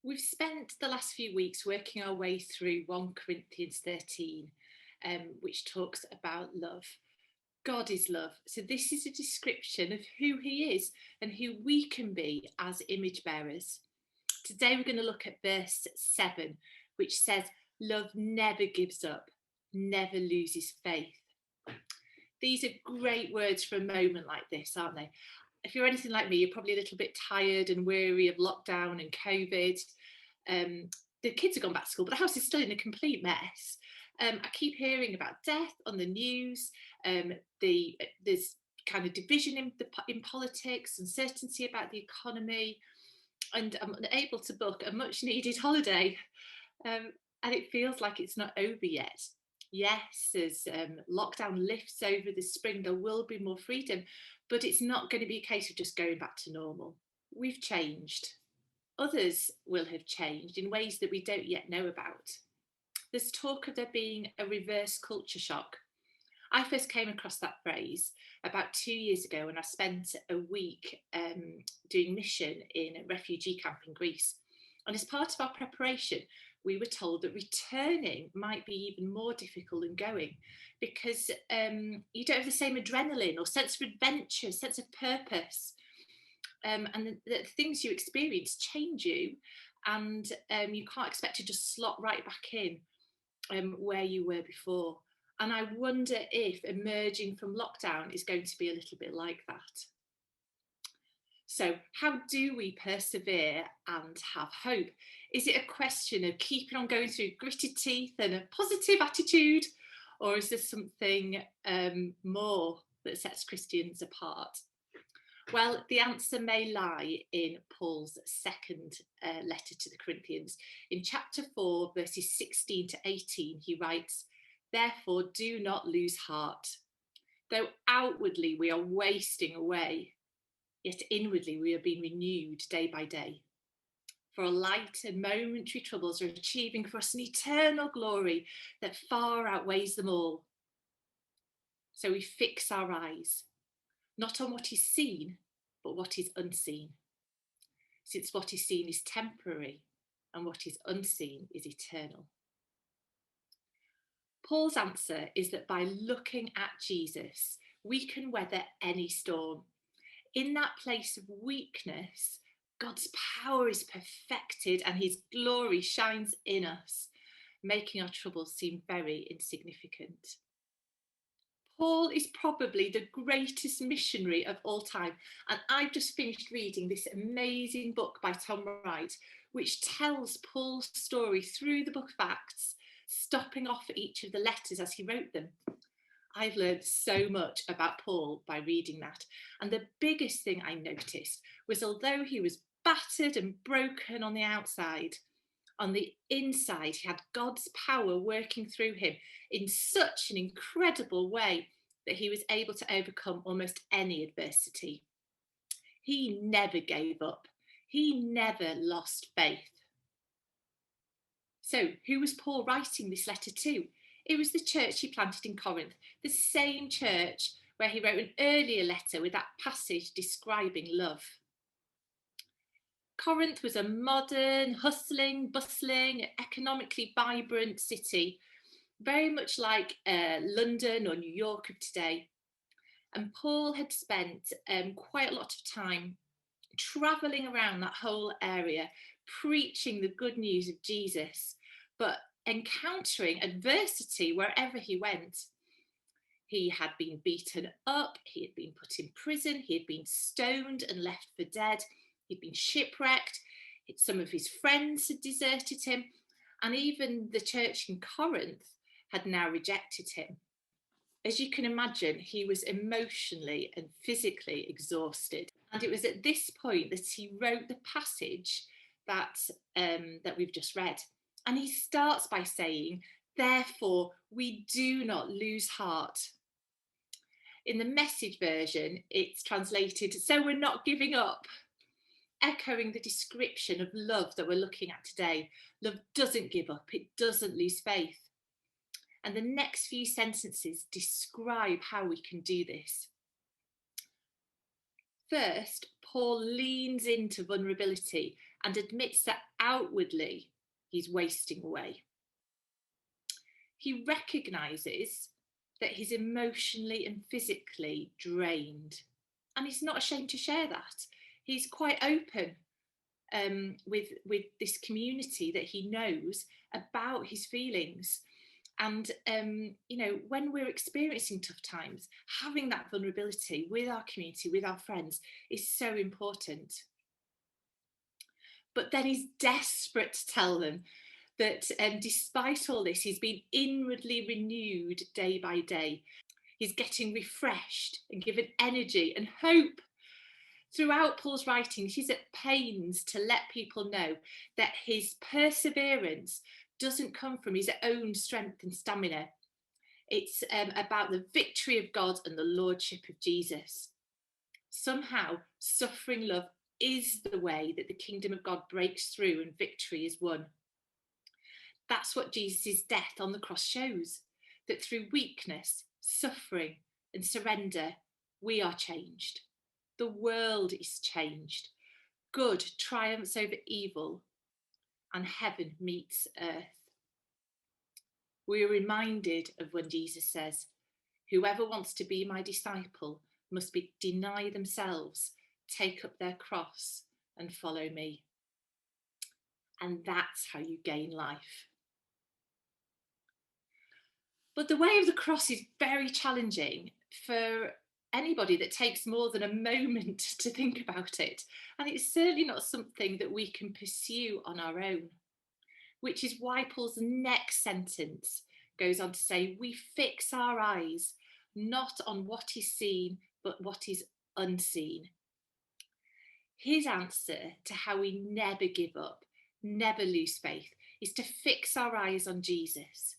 We've spent the last few weeks working our way through 1 Corinthians 13, which talks about love. God is love. So, this is a description of who He is and who we can be as image bearers. Today, we're going to look at verse 7, which says, "Love never gives up, never loses faith." These are great words for a moment like this, aren't they? If you're anything like me, you're probably a little bit tired and weary of lockdown and COVID. Um, the kids have gone back to school, but the house is still in a complete mess. I keep hearing about death on the news. There's kind of division in politics, uncertainty about the economy, and I'm unable to book a much needed holiday. Um, and it feels like it's not over yet. Yes, as lockdown lifts over the spring, there will be more freedom, but it's not going to be a case of just going back to normal. We've changed. Others will have changed in ways that we don't yet know about. There's talk of there being a reverse culture shock. I first came across that phrase about 2 years ago when I spent a week doing mission in a refugee camp in Greece. And as part of our preparation, we were told that returning might be even more difficult than going because you don't have the same adrenaline or sense of adventure, sense of purpose. And the things you experience change you, and you can't expect to just slot right back in where you were before. And I wonder if emerging from lockdown is going to be a little bit like that. So, how do we persevere and have hope? Is it a question of keeping on going through gritted teeth and a positive attitude, or is there something more that sets Christians apart? Well, the answer may lie in Paul's second letter to the Corinthians. In chapter 4, verses 16 to 18, he writes, "Therefore, do not lose heart. Though outwardly we are wasting away, yet inwardly we are being renewed day by day. For light and momentary troubles are achieving for us an eternal glory that far outweighs them all. So we fix our eyes, not on what is seen, but what is unseen. Since what is seen is temporary and what is unseen is eternal." Paul's answer is that by looking at Jesus, we can weather any storm. In that place of weakness, God's power is perfected and his glory shines in us, making our troubles seem very insignificant. Paul is probably the greatest missionary of all time, and I've just finished reading this amazing book by Tom Wright, which tells Paul's story through the book of Acts, stopping off at each of the letters as he wrote them. I've learned so much about Paul by reading that, and the biggest thing I noticed was although he was battered and broken on the outside, on the inside, he had God's power working through him in such an incredible way that he was able to overcome almost any adversity. He never gave up. He never lost faith. So, who was Paul writing this letter to? It was the church he planted in Corinth, the same church where he wrote an earlier letter with that passage describing love. Corinth was a modern, hustling, bustling, economically vibrant city, very much like London or New York of today. And Paul had spent quite a lot of time travelling around that whole area, preaching the good news of Jesus, but encountering adversity wherever he went. He had been beaten up, he had been put in prison, he had been stoned and left for dead, he'd been shipwrecked, some of his friends had deserted him, and even the church in Corinth had now rejected him. As you can imagine, he was emotionally and physically exhausted. And it was at this point that he wrote the passage that we've just read. And he starts by saying, "Therefore, we do not lose heart." In the Message version, it's translated, "So we're not giving up," echoing the description of love that we're looking at today. Love doesn't give up, it doesn't lose faith. And the next few sentences describe how we can do this. First, Paul leans into vulnerability and admits that outwardly he's wasting away. He recognises that he's emotionally and physically drained, and he's not ashamed to share that. He's quite open with this community that he knows about his feelings. And when we're experiencing tough times, having that vulnerability with our community, with our friends, is so important. But then he's desperate to tell them that despite all this, he's been inwardly renewed day by day. He's getting refreshed and given energy and hope. Throughout Paul's writings, he's at pains to let people know that his perseverance doesn't come from his own strength and stamina. It's about the victory of God and the lordship of Jesus. Somehow, suffering love is the way that the kingdom of God breaks through and victory is won. That's what Jesus' death on the cross shows, that through weakness, suffering, and surrender, we are changed. The world is changed. Good triumphs over evil, and heaven meets earth. We are reminded of when Jesus says, "Whoever wants to be my disciple must deny themselves, take up their cross, and follow me." And that's how you gain life. But the way of the cross is very challenging for anybody that takes more than a moment to think about it. And it's certainly not something that we can pursue on our own, which is why Paul's next sentence goes on to say, we fix our eyes not on what is seen, but what is unseen. His answer to how we never give up, never lose faith, is to fix our eyes on Jesus,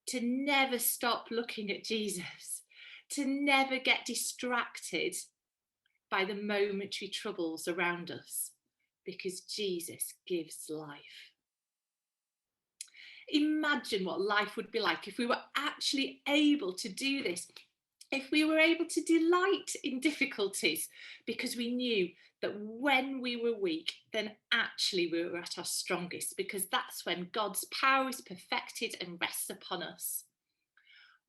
to never stop looking at Jesus, to never get distracted by the momentary troubles around us, because Jesus gives life. Imagine what life would be like if we were actually able to do this, if we were able to delight in difficulties, because we knew that when we were weak, then actually we were at our strongest, because that's when God's power is perfected and rests upon us.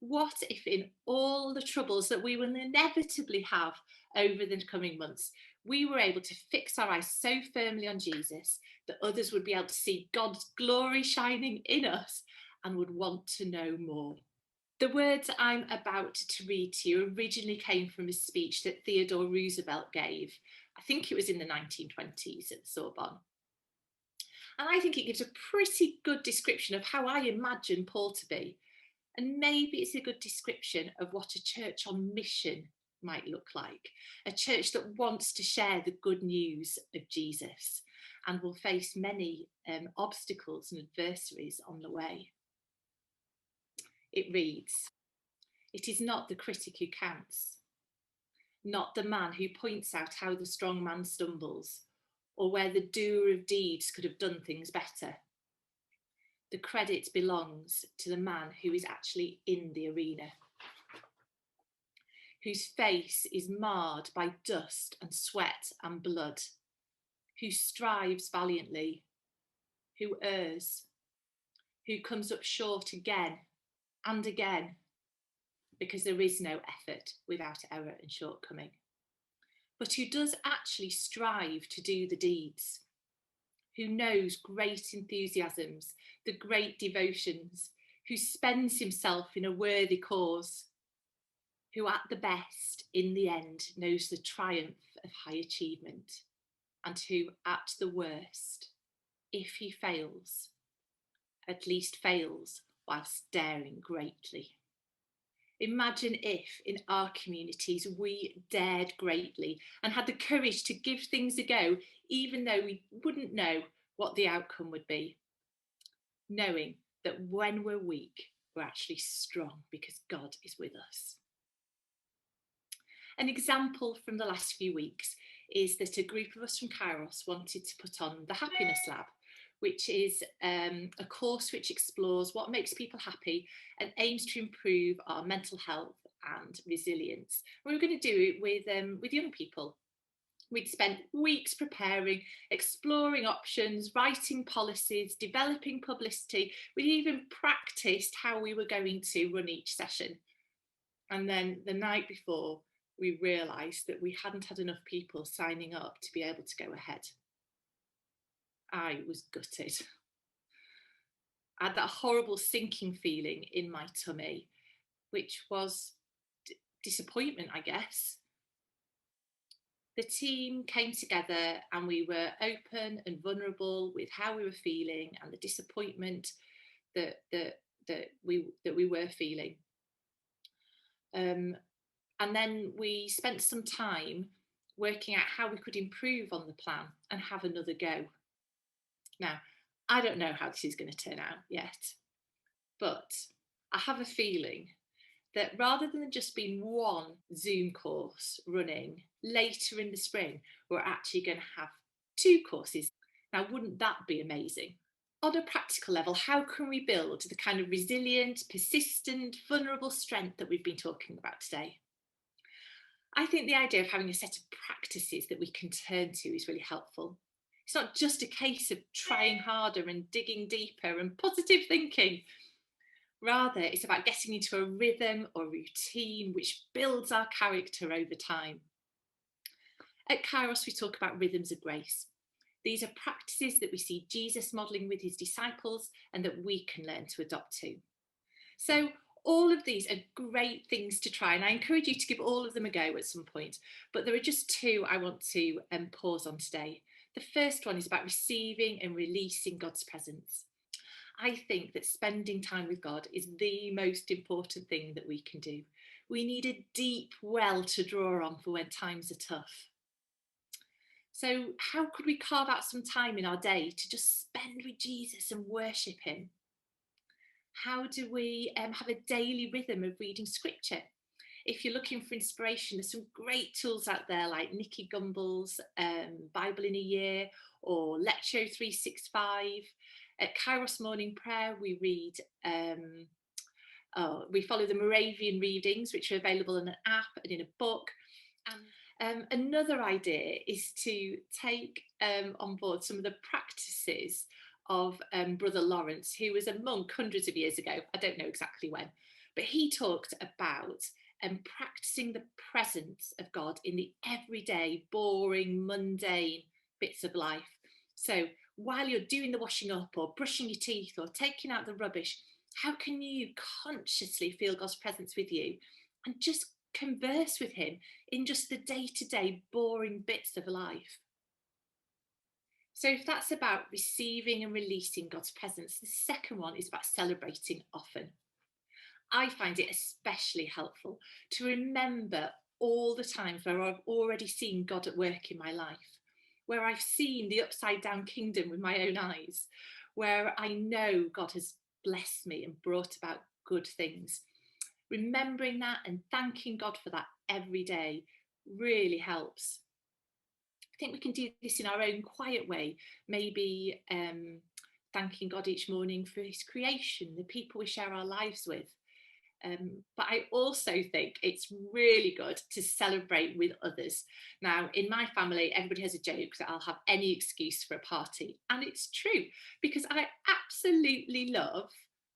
What if in all the troubles that we will inevitably have over the coming months, we were able to fix our eyes so firmly on Jesus that others would be able to see God's glory shining in us and would want to know more? The words I'm about to read to you originally came from a speech that Theodore Roosevelt gave. I think it was in the 1920s at the Sorbonne. And I think it gives a pretty good description of how I imagine Paul to be. And maybe it's a good description of what a church on mission might look like. A church that wants to share the good news of Jesus and will face many obstacles and adversaries on the way. It reads, "It is not the critic who counts, not the man who points out how the strong man stumbles, or where the doer of deeds could have done things better. The credit belongs to the man who is actually in the arena, whose face is marred by dust and sweat and blood, who strives valiantly, who errs, who comes up short again and again, because there is no effort without error and shortcoming, but who does actually strive to do the deeds, who knows great enthusiasms, the great devotions, who spends himself in a worthy cause, who at the best, in the end, knows the triumph of high achievement, and who at the worst, if he fails, at least fails whilst daring greatly." Imagine if in our communities we dared greatly and had the courage to give things a go, even though we wouldn't know what the outcome would be, knowing that when we're weak, we're actually strong because God is with us. An example from the last few weeks is that a group of us from Kairos wanted to put on the Happiness Lab, which is a course which explores what makes people happy and aims to improve our mental health and resilience. We're going to do it with young people. We'd spent weeks preparing, exploring options, writing policies, developing publicity. We'd even practiced how we were going to run each session. And then the night before, we realised that we hadn't had enough people signing up to be able to go ahead. I was gutted. I had that horrible sinking feeling in my tummy, which was disappointment, I guess. The team came together and we were open and vulnerable with how we were feeling and the disappointment that we were feeling. And then we spent some time working out how we could improve on the plan and have another go. Now, I don't know how this is going to turn out yet, but I have a feeling that rather than just being one Zoom course running later in the spring, we're actually going to have 2 courses. Now, wouldn't that be amazing? On a practical level, how can we build the kind of resilient, persistent, vulnerable strength that we've been talking about today? I think the idea of having a set of practices that we can turn to is really helpful. It's not just a case of trying harder and digging deeper and positive thinking. Rather, it's about getting into a rhythm or routine which builds our character over time. At Kairos, we talk about rhythms of grace. These are practices that we see Jesus modelling with his disciples and that we can learn to adopt too. So all of these are great things to try, and I encourage you to give all of them a go at some point, but there are just 2 I want to pause on today. The first one is about receiving and releasing God's presence. I think that spending time with God is the most important thing that we can do. We need a deep well to draw on for when times are tough. So how could we carve out some time in our day to just spend with Jesus and worship him? How do we have a daily rhythm of reading scripture? If you're looking for inspiration, there's some great tools out there like Nicky Gumbel's Bible in a Year or Lectio 365. At Kairos Morning Prayer, we read, we follow the Moravian readings, which are available in an app and in a book. And another idea is to take on board some of the practices of Brother Lawrence, who was a monk hundreds of years ago. I don't know exactly when, but he talked about practicing the presence of God in the everyday, boring, mundane bits of life. So while you're doing the washing up or brushing your teeth or taking out the rubbish, how can you consciously feel God's presence with you and just converse with him in just the day-to-day boring bits of life? So if that's about receiving and releasing God's presence, the second one is about celebrating often. I find it especially helpful to remember all the times where I've already seen God at work in my life, where I've seen the upside down kingdom with my own eyes, where I know God has blessed me and brought about good things. Remembering that and thanking God for that every day really helps. I think we can do this in our own quiet way, maybe thanking God each morning for his creation, the people we share our lives with. But I also think it's really good to celebrate with others. Now, in my family, everybody has a joke that I'll have any excuse for a party. And it's true, because I absolutely love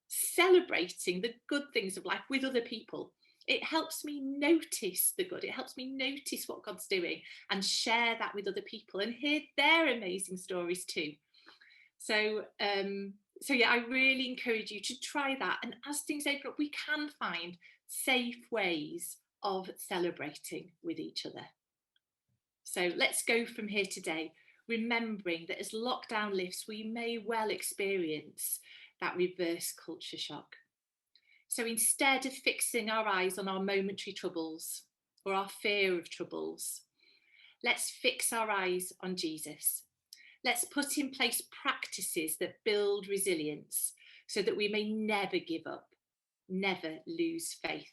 celebrating the good things of life with other people. It helps me notice the good. It helps me notice what God's doing and share that with other people and hear their amazing stories too. So yeah, I really encourage you to try that. And as things open up, we can find safe ways of celebrating with each other. So let's go from here today, remembering that as lockdown lifts, we may well experience that reverse culture shock. So instead of fixing our eyes on our momentary troubles or our fear of troubles, let's fix our eyes on Jesus. Let's put in place practices that build resilience so that we may never give up, never lose faith.